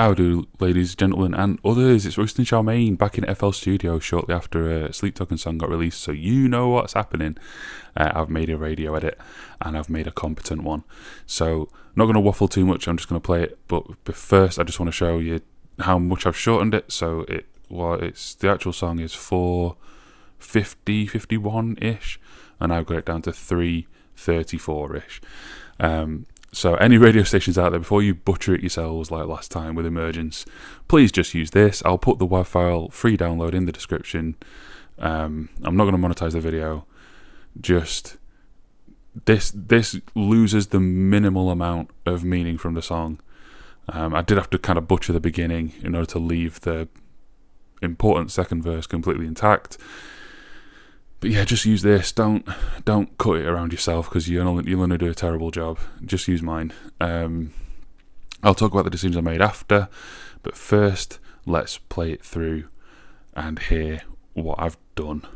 How do, ladies, gentlemen, and others? It's Rustin Charmaine back in FL Studio shortly after a Sleep Token song got released, so you know what's happening. I've made a radio edit, and I've made a competent one. So, I'm not going to waffle too much, I'm just going to play it, but first I just want to show you how much I've shortened it. So, the actual song is 4:50, 51-ish, and I've got it down to 3:34-ish. So any radio stations out there, before you butcher it yourselves like last time with Emergence, please just use this. I'll put the WAV file free download in the description. I'm not going to monetize the video. Just this loses the minimal amount of meaning from the song. I did have to kind of butcher the beginning in order to leave the important second verse completely intact. But yeah, just use this. Don't cut it around yourself, because you'll only do a terrible job. Just use mine. I'll talk about the decisions I made after, but first, let's play it through and hear what I've done.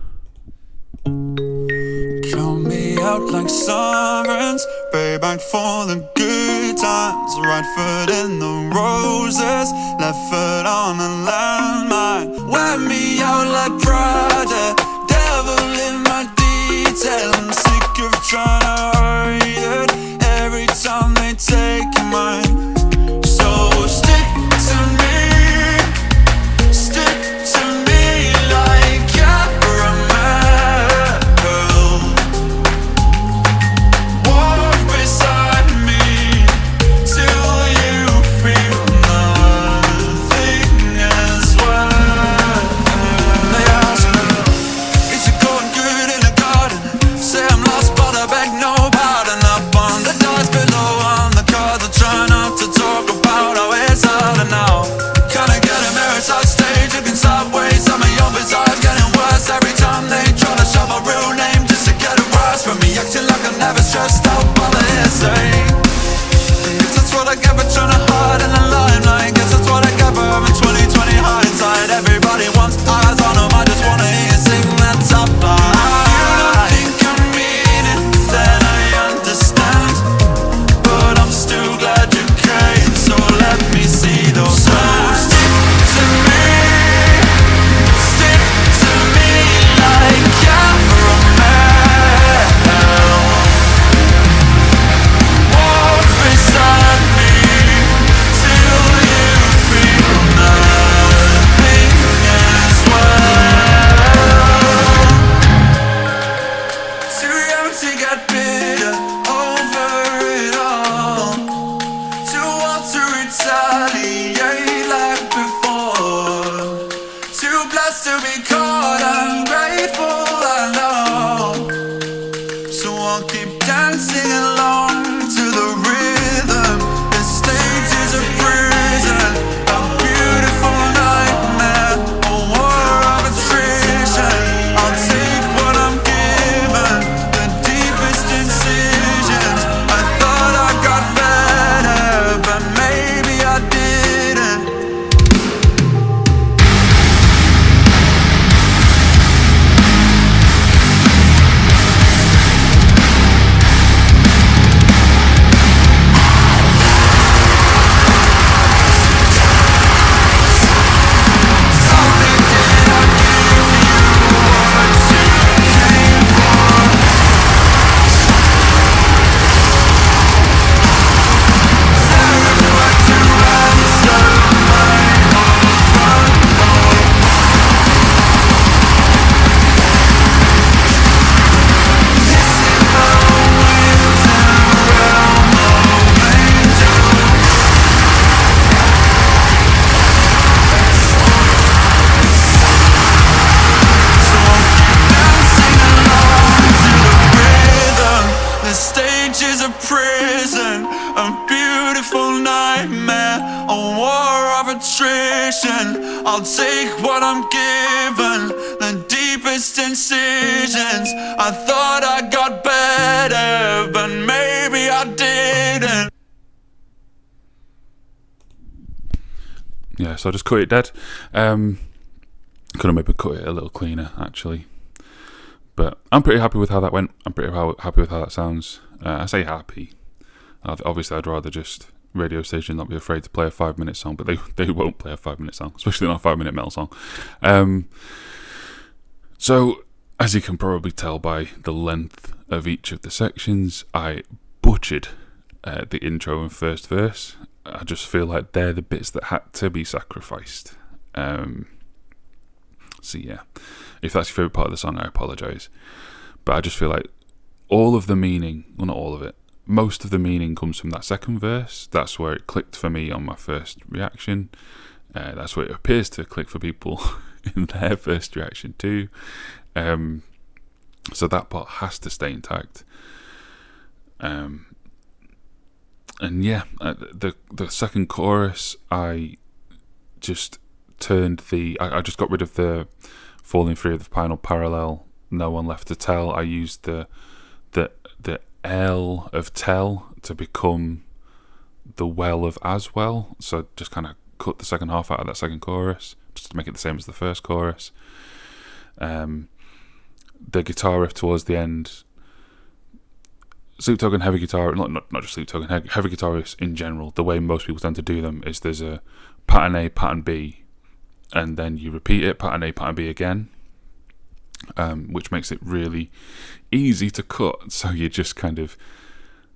Count me out like sirens, pay back for the good times. Right foot in the roses, left foot on a landmine. Wear me out like Prada, devil in my detail. I'm sick of trying to hide it every time they take mine. So stick to me like caramel. Walk beside me till you feel nothing as well. They ask me, is it going good in the garden? Say I'm lost but I beg no pardon. Up on the doors below on the cards, I try not to talk about how it's all now. Kinda get embarrassed stage, looking sideways. Some of your bizarres getting worse every time they try to shove a real name just to get a rise from me. Acting like I'm never stressed out by the hearsay. Guess that's what I get for trying to hide in the limelight. Guess that's what I get for having 20/20 hindsight. Everybody wants eyes on them, I just wanna hear you sing that top line. You don't think I mean it, then I understand, but I'm still glad you came, so let me see those signs. Stick to me like caramel. Walk beside me till you feel nothing as well. Too young to get bitter over it all, too old to retaliate like before, too blessed to be caught ungrateful, I know. So I'll keep dancing along to the rhythm. This stage is a prison, a beautiful nightmare, a war of attrition. I'll take what I'm given, the deepest incisions. I thought I got better, but maybe I didn't. The stage is a prison, a beautiful nightmare, a war of attrition. I'll take what I'm given, the deepest incisions. I thought I got better, but maybe I didn't. Yeah, so I just cut it dead. Could have maybe cut it a little cleaner, actually. But I'm pretty happy with how that went. I'm pretty happy with how that sounds. I say happy. Obviously, I'd rather just radio station not be afraid to play a 5-minute song, but they won't play a 5-minute song, especially not a 5-minute metal song. So, as you can probably tell by the length of each of the sections, I butchered the intro and first verse. I just feel like they're the bits that had to be sacrificed. So yeah, if that's your favourite part of the song, I apologise. But I just feel like all of the meaning, well, not all of it, most of the meaning comes from that second verse. That's where it clicked for me on my first reaction. That's where it appears to click for people in their first reaction too. So that part has to stay intact. And yeah, the second chorus, I just I just got rid of the falling free of the final parallel, no one left to tell. I used the L of tell to become the well of as well. So just kind of cut the second half out of that second chorus just to make it the same as the first chorus. The guitar riff towards the end, Sleep Token heavy guitar, not just Sleep Token, heavy guitar riffs in general, the way most people tend to do them is there's a pattern A, pattern B, and then you repeat it, pattern A, pattern B again, which makes it really easy to cut. So you just kind of,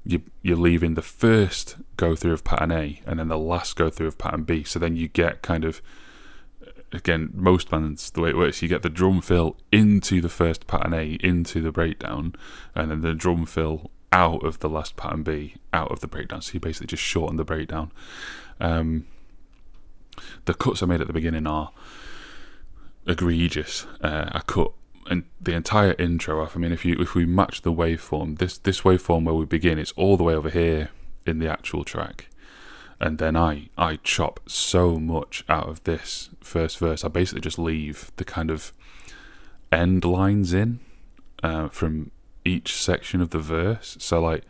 you're leaving the first go through of pattern A and then the last go through of pattern B. So then you get kind of, again, most bands, the way it works, you get the drum fill into the first pattern A, into the breakdown, and then the drum fill out of the last pattern B, out of the breakdown. So you basically just shorten the breakdown. The cuts I made at the beginning are egregious. I cut the entire intro off. I mean, if we match the waveform, this waveform where we begin, it's all the way over here in the actual track. And then I chop so much out of this first verse. I basically just leave the kind of end lines in from each section of the verse. So like,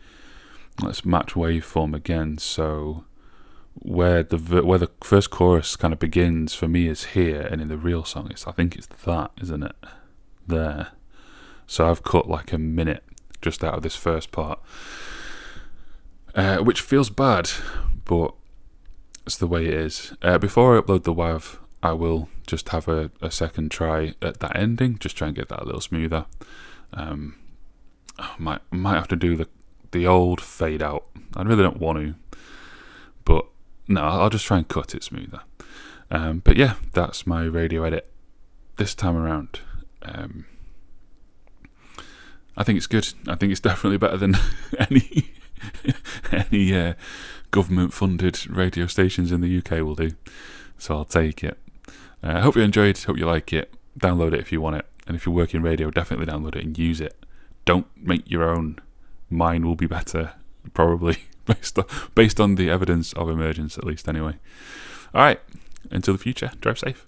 let's match waveform again. So where the first chorus kind of begins for me is here, and in the real song I think it's that, isn't it? There. So I've cut like a minute just out of this first part, which feels bad, but it's the way it is. Before I upload the WAV, I will just have a second try at that ending, just try and get that a little smoother. I might have to do the old fade out. I really don't want to, but no, I'll just try and cut it smoother. But yeah, that's my radio edit this time around. I think it's good. I think it's definitely better than any government-funded radio stations in the UK will do. So I'll take it. I hope you enjoyed. Hope you like it. Download it if you want it. And if you work in radio, definitely download it and use it. Don't make your own. Mine will be better, probably, based on the evidence of emergence, at least anyway. All right. Until the future, drive safe.